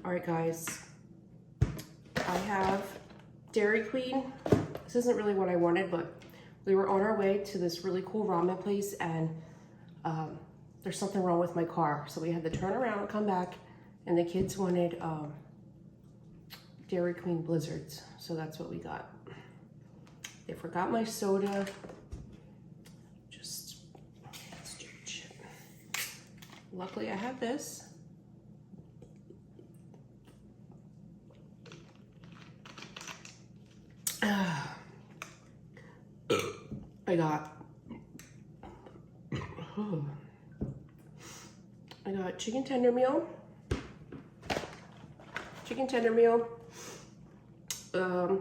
All right, guys, I have Dairy Queen. This isn't really what I wanted, but we were on our way to this really cool ramen place, and there's something wrong with my car. So we had to turn around and come back, and the kids wanted Dairy Queen Blizzards. So that's what we got. They forgot my soda. Just stupid. Luckily I have this. I got chicken tender meal,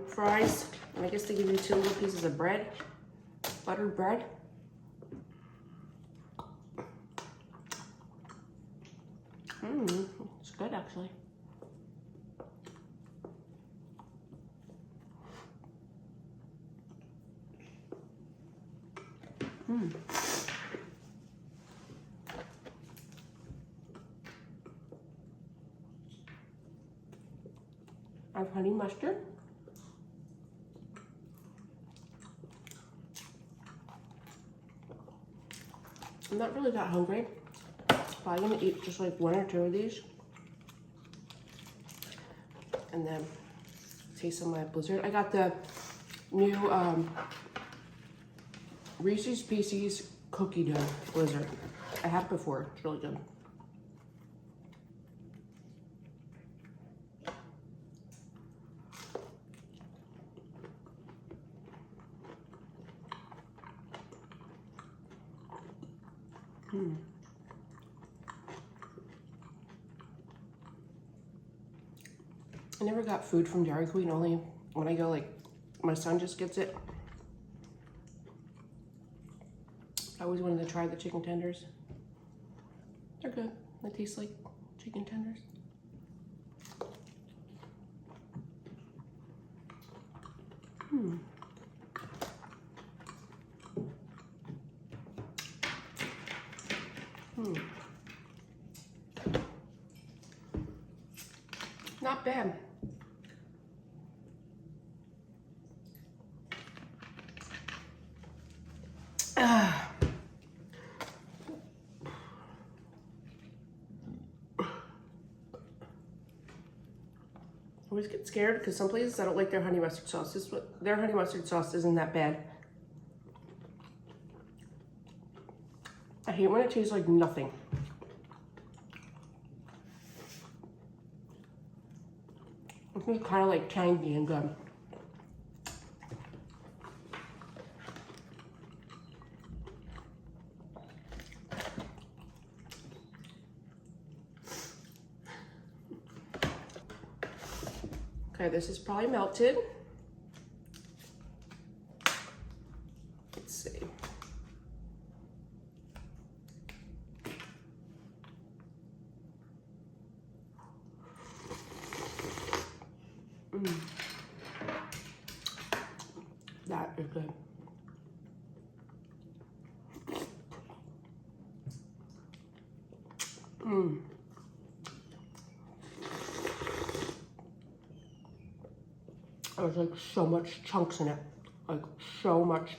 fries, and I guess they give you 2 little pieces of bread, buttered bread. It's good actually. I have honey mustard. I'm not really that hungry, but I'm gonna eat just like 1 or 2 of these. And then taste some of my Blizzard. I got the new Reese's Pieces cookie dough Blizzard. I had it before, it's really good. I never got food from Dairy Queen, only when I go, like, my son just gets it. I always wanted to try the chicken tenders. They're good. They taste like chicken tenders. Not bad. I always get scared because some places I don't like their honey mustard sauce. Their honey mustard sauce isn't that bad. I hate when it tastes like nothing. It's kind of like tangy and good. Okay, this is probably melted. Let's see. That is good. There's like so much chunks in it. Like so much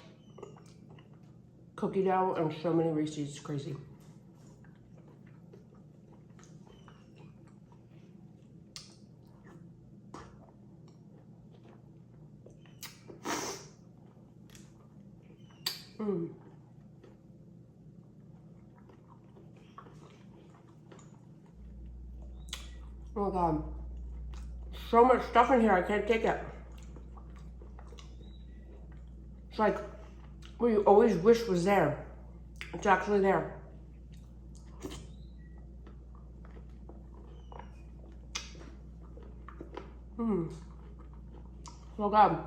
cookie dough and so many Reese's. It's crazy. Oh my God. So much stuff in here, I can't take it. It's like what you always wish was there. It's actually there. So good.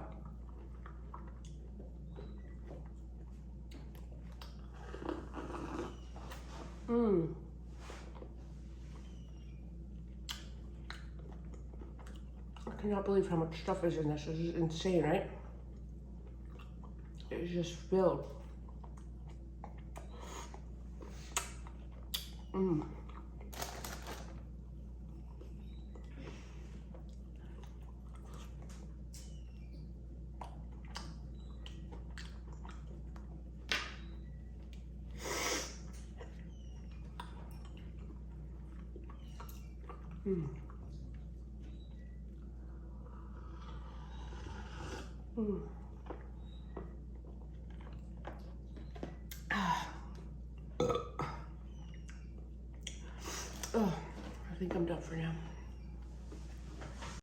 I cannot believe how much stuff is in this. This is insane, right? It's just filled. Mm. Mm. Oh, I think I'm done for now.